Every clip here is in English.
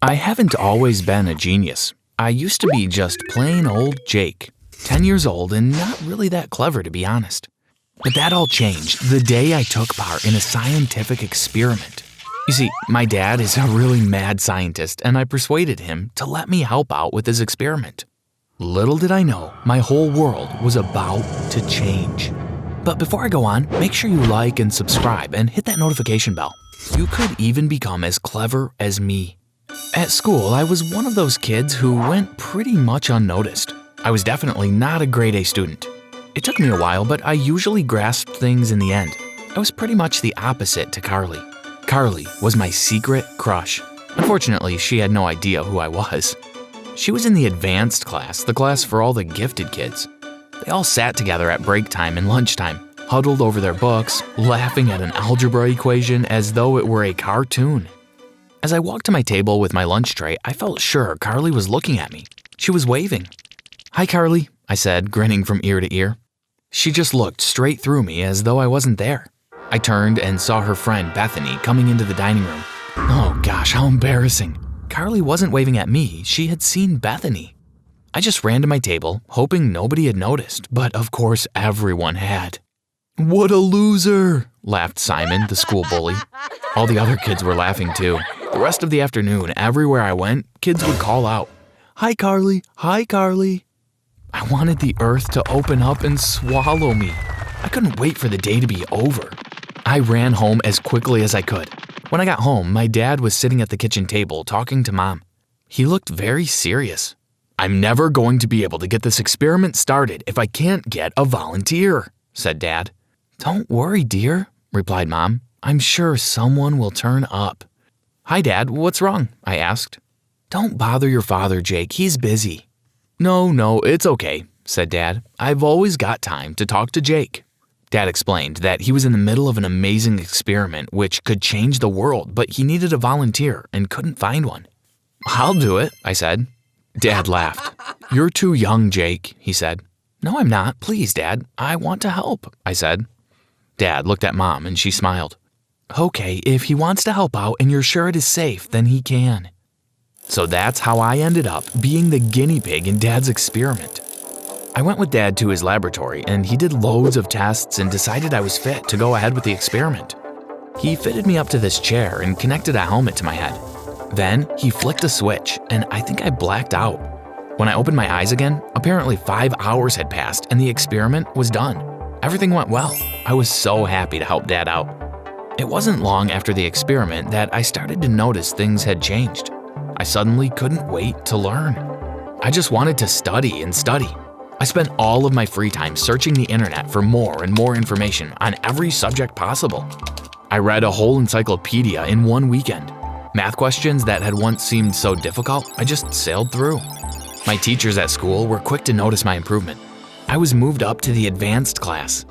I haven't always been a genius. I used to be just plain old Jake, 10 years old and not really that clever to be honest. But that all changed the day I took part in a scientific experiment. You see, my dad is a really mad scientist and I persuaded him to let me help out with his experiment. Little did I know, my whole world was about to change. But before I go on, make sure you like and subscribe and hit that notification bell. You could even become as clever as me. At school, I was one of those kids who went pretty much unnoticed. I was definitely not a grade A student. It took me a while, but I usually grasped things in the end. I was pretty much the opposite to Carly. Carly was my secret crush. Unfortunately, she had no idea who I was. She was in the advanced class, the class for all the gifted kids. They all sat together at break time and lunchtime, huddled over their books, laughing at an algebra equation as though it were a cartoon. As I walked to my table with my lunch tray, I felt sure Carly was looking at me. She was waving. "Hi, Carly," I said, grinning from ear to ear. She just looked straight through me as though I wasn't there. I turned and saw her friend Bethany coming into the dining room. Oh gosh, how embarrassing. Carly wasn't waving at me, she had seen Bethany. I just ran to my table, hoping nobody had noticed, but of course everyone had. "What a loser," laughed Simon, the school bully. All the other kids were laughing too. The rest of the afternoon, everywhere I went, kids would call out, "Hi, Carly, hi, Carly." I wanted the earth to open up and swallow me. I couldn't wait for the day to be over. I ran home as quickly as I could. When I got home, my dad was sitting at the kitchen table talking to Mom. He looked very serious. "I'm never going to be able to get this experiment started if I can't get a volunteer," said Dad. "Don't worry, dear," replied Mom. "I'm sure someone will turn up." "Hi, Dad, what's wrong?" I asked. "Don't bother your father, Jake, he's busy." No, it's okay," said Dad. "I've always got time to talk to Jake." Dad explained that he was in the middle of an amazing experiment which could change the world, but he needed a volunteer and couldn't find one. "I'll do it," I said. Dad laughed. "You're too young, Jake," he said. "No, I'm not. Please, Dad. I want to help," I said. Dad looked at Mom and she smiled. "Okay, if he wants to help out and you're sure it is safe, then he can." So that's how I ended up being the guinea pig in Dad's experiment. I went with Dad to his laboratory and he did loads of tests and decided I was fit to go ahead with the experiment. He fitted me up to this chair and connected a helmet to my head. Then he flicked a switch and I think I blacked out. When I opened my eyes again, apparently 5 hours had passed and the experiment was done. Everything went well. I was so happy to help Dad out. It wasn't long after the experiment that I started to notice things had changed. I suddenly couldn't wait to learn. I just wanted to study and study. I spent all of my free time searching the internet for more and more information on every subject possible. I read a whole encyclopedia in one weekend. Math questions that had once seemed so difficult, I just sailed through. My teachers at school were quick to notice my improvement. I was moved up to the advanced class.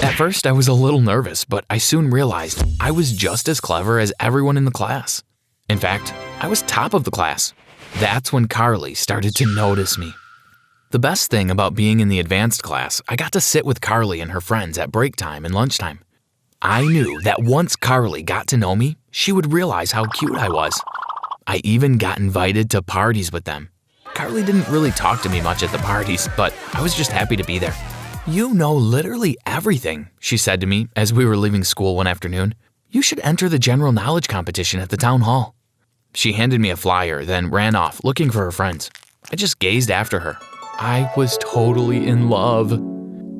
At first, I was a little nervous, but I soon realized I was just as clever as everyone in the class. In fact, I was top of the class. That's when Carly started to notice me. The best thing about being in the advanced class, I got to sit with Carly and her friends at break time and lunchtime. I knew that once Carly got to know me, she would realize how cute I was. I even got invited to parties with them. Carly didn't really talk to me much at the parties, but I was just happy to be there. "You know literally everything," she said to me as we were leaving school one afternoon. "You should enter the general knowledge competition at the town hall." She handed me a flyer, then ran off looking for her friends. I just gazed after her. I was totally in love.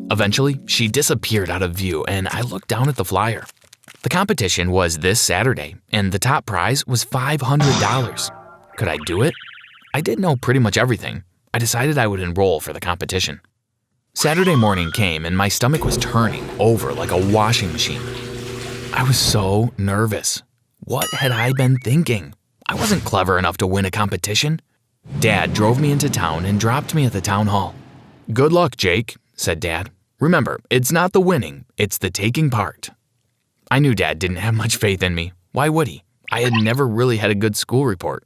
Eventually, she disappeared out of view and I looked down at the flyer. The competition was this Saturday and the top prize was $500. Could I do it? I did know pretty much everything. I decided I would enroll for the competition. Saturday morning came and my stomach was turning over like a washing machine. I was so nervous. What had I been thinking? I wasn't clever enough to win a competition. Dad drove me into town and dropped me at the town hall. "Good luck, Jake," said Dad. "Remember, it's not the winning, it's the taking part." I knew Dad didn't have much faith in me. Why would he? I had never really had a good school report.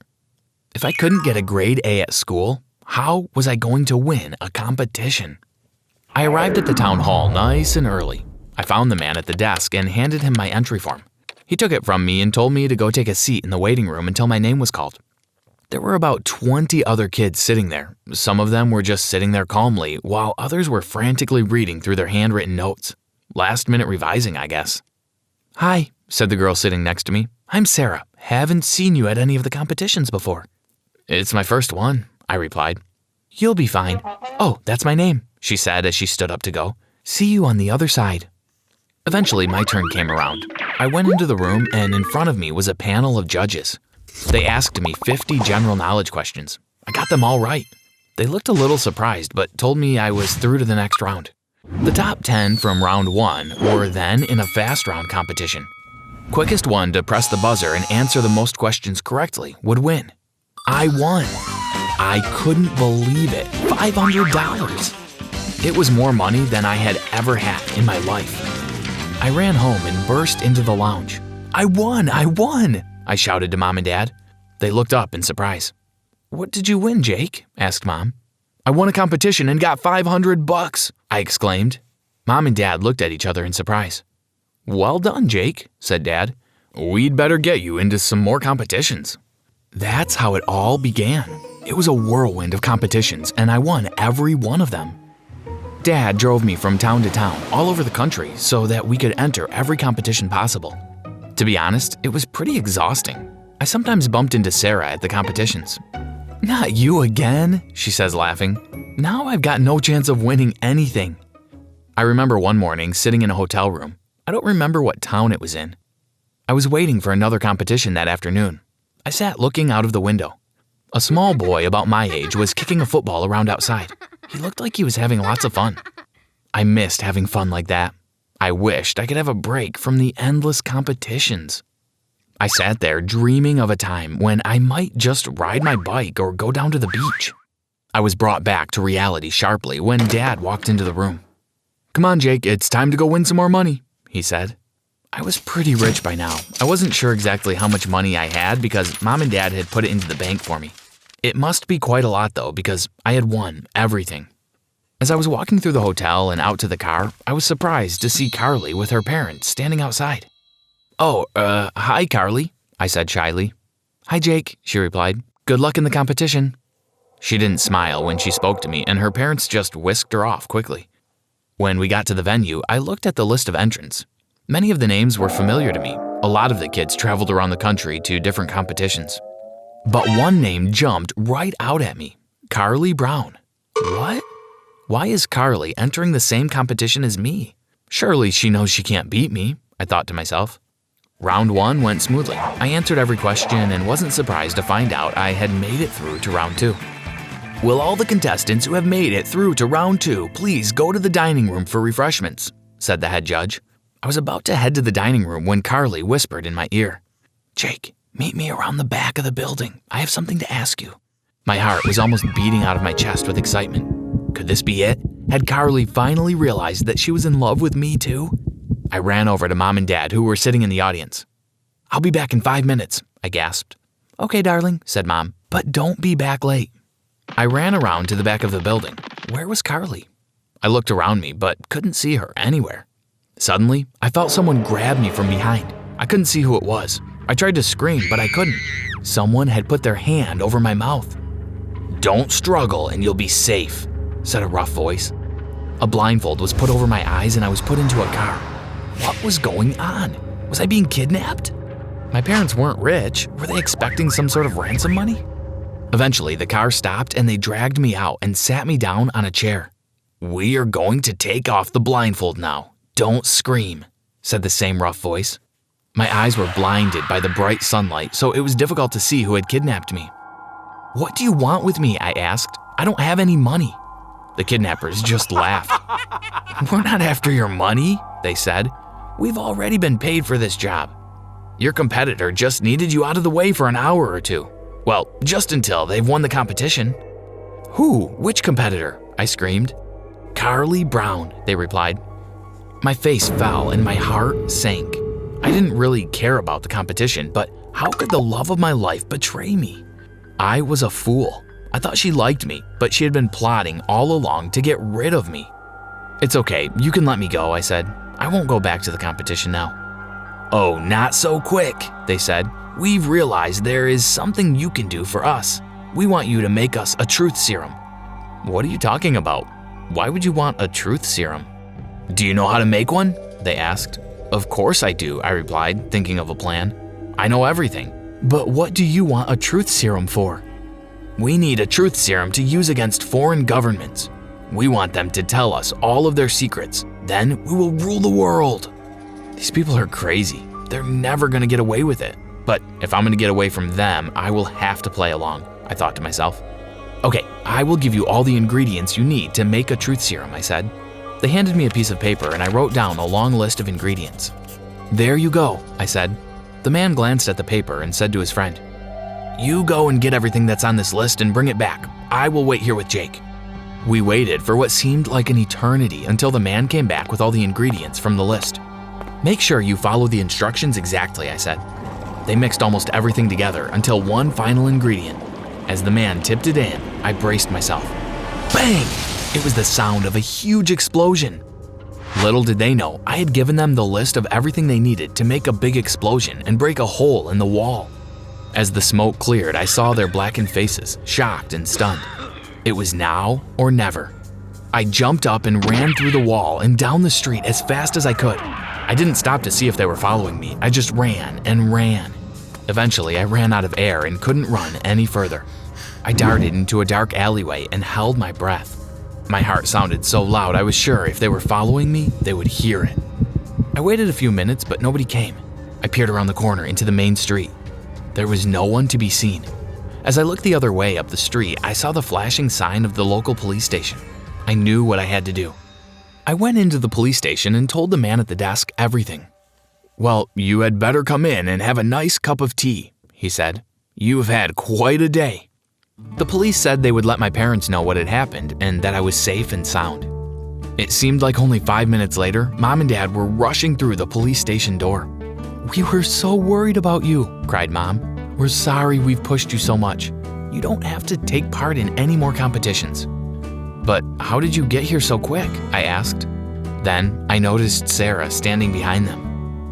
If I couldn't get a grade A at school, how was I going to win a competition? I arrived at the town hall nice and early. I found the man at the desk and handed him my entry form. He took it from me and told me to go take a seat in the waiting room until my name was called. There were about 20 other kids sitting there. Some of them were just sitting there calmly, while others were frantically reading through their handwritten notes. Last-minute revising, I guess. "Hi," said the girl sitting next to me. "I'm Sarah. Haven't seen you at any of the competitions before." "It's my first one," I replied. "You'll be fine. Oh, that's my name," she said as she stood up to go. "See you on the other side." Eventually, my turn came around. I went into the room, and in front of me was a panel of judges. They asked me 50 general knowledge questions. I got them all right. They looked a little surprised, but told me I was through to the next round. The top 10 from round 1 were then in a fast round competition. Quickest one to press the buzzer and answer the most questions correctly would win. I won. I couldn't believe it. $500. It was more money than I had ever had in my life. I ran home and burst into the lounge. "I won! I won!" I shouted to Mom and Dad. They looked up in surprise. "What did you win, Jake?" asked Mom. "I won a competition and got $500, I exclaimed. Mom and Dad looked at each other in surprise. "Well done, Jake," said Dad. "We'd better get you into some more competitions." That's how it all began. It was a whirlwind of competitions, and I won every one of them. Dad drove me from town to town all over the country so that we could enter every competition possible. To be honest, it was pretty exhausting. I sometimes bumped into Sarah at the competitions. "Not you again," she says, laughing. "Now I've got no chance of winning anything." I remember one morning sitting in a hotel room. I don't remember what town it was in. I was waiting for another competition that afternoon. I sat looking out of the window. A small boy about my age was kicking a football around outside. He looked like he was having lots of fun. I missed having fun like that. I wished I could have a break from the endless competitions. I sat there dreaming of a time when I might just ride my bike or go down to the beach. I was brought back to reality sharply when Dad walked into the room. "Come on, Jake, it's time to go win some more money," he said. I was pretty rich by now. I wasn't sure exactly how much money I had because Mom and Dad had put it into the bank for me. It must be quite a lot though because I had won everything. As I was walking through the hotel and out to the car, I was surprised to see Carly with her parents standing outside. "Oh, hi Carly," I said shyly. "Hi Jake," she replied. "Good luck in the competition." She didn't smile when she spoke to me and her parents just whisked her off quickly. When we got to the venue, I looked at the list of entrants. Many of the names were familiar to me. A lot of the kids traveled around the country to different competitions. But one name jumped right out at me. Carly Brown. What? Why is Carly entering the same competition as me? Surely she knows she can't beat me, I thought to myself. Round 1 went smoothly. I answered every question and wasn't surprised to find out I had made it through to round 2. "Will all the contestants who have made it through to round 2 please go to the dining room for refreshments," said the head judge. I was about to head to the dining room when Carly whispered in my ear, "Jake, meet me around the back of the building. I have something to ask you." My heart was almost beating out of my chest with excitement. Could this be it? Had Carly finally realized that she was in love with me too? I ran over to Mom and Dad who were sitting in the audience. "I'll be back in 5 minutes, I gasped. "Okay, darling," said Mom, "but don't be back late." I ran around to the back of the building. Where was Carly? I looked around me but couldn't see her anywhere. Suddenly, I felt someone grab me from behind. I couldn't see who it was. I tried to scream, but I couldn't. Someone had put their hand over my mouth. "Don't struggle and you'll be safe," said a rough voice. A blindfold was put over my eyes and I was put into a car. What was going on? Was I being kidnapped? My parents weren't rich. Were they expecting some sort of ransom money? Eventually, the car stopped and they dragged me out and sat me down on a chair. "We are going to take off the blindfold now. Don't scream," said the same rough voice. My eyes were blinded by the bright sunlight, so it was difficult to see who had kidnapped me. "What do you want with me?" I asked. "I don't have any money." The kidnappers just laughed. "We're not after your money," they said. "We've already been paid for this job. Your competitor just needed you out of the way for an hour or two. Well, just until they've won the competition." "Who? Which competitor?" I screamed. "Carly Brown," they replied. My face fell and my heart sank. I didn't really care about the competition, but how could the love of my life betray me? I was a fool. I thought she liked me, but she had been plotting all along to get rid of me. "It's okay, you can let me go," I said. "I won't go back to the competition now." "Oh, not so quick," they said. "We've realized there is something you can do for us. We want you to make us a truth serum." "What are you talking about? Why would you want a truth serum?" "Do you know how to make one?" they asked. "Of course I do," I replied, thinking of a plan. "I know everything. But what do you want a truth serum for?" "We need a truth serum to use against foreign governments. We want them to tell us all of their secrets. Then we will rule the world." These people are crazy. They're never gonna get away with it. But if I'm gonna get away from them, I will have to play along, I thought to myself. "Okay, I will give you all the ingredients you need to make a truth serum," I said. They handed me a piece of paper and I wrote down a long list of ingredients. "There you go," I said. The man glanced at the paper and said to his friend, "You go and get everything that's on this list and bring it back. I will wait here with Jake." We waited for what seemed like an eternity until the man came back with all the ingredients from the list. "Make sure you follow the instructions exactly," I said. They mixed almost everything together until one final ingredient. As the man tipped it in, I braced myself. Bang! It was the sound of a huge explosion. Little did they know, I had given them the list of everything they needed to make a big explosion and break a hole in the wall. As the smoke cleared, I saw their blackened faces, shocked and stunned. It was now or never. I jumped up and ran through the wall and down the street as fast as I could. I didn't stop to see if they were following me. I just ran and ran. Eventually, I ran out of air and couldn't run any further. I darted into a dark alleyway and held my breath. My heart sounded so loud I was sure if they were following me, they would hear it. I waited a few minutes, but nobody came. I peered around the corner into the main street. There was no one to be seen. As I looked the other way up the street, I saw the flashing sign of the local police station. I knew what I had to do. I went into the police station and told the man at the desk everything. "Well, you had better come in and have a nice cup of tea," he said. "You have had quite a day." The police said they would let my parents know what had happened and that I was safe and sound. It seemed like only 5 minutes later, Mom and Dad were rushing through the police station door. "We were so worried about you," cried Mom. "We're sorry we've pushed you so much. You don't have to take part in any more competitions." "But how did you get here so quick?" I asked. Then I noticed Sarah standing behind them.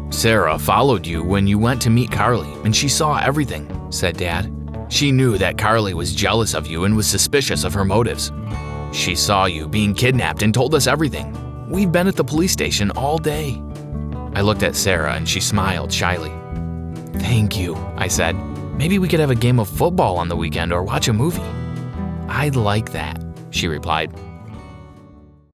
"Sarah followed you when you went to meet Carly, and she saw everything," said Dad. "She knew that Carly was jealous of you and was suspicious of her motives. She saw you being kidnapped and told us everything. We've been at the police station all day." I looked at Sarah and she smiled shyly. "Thank you," I said. "Maybe we could have a game of football on the weekend or watch a movie." "I'd like that," she replied.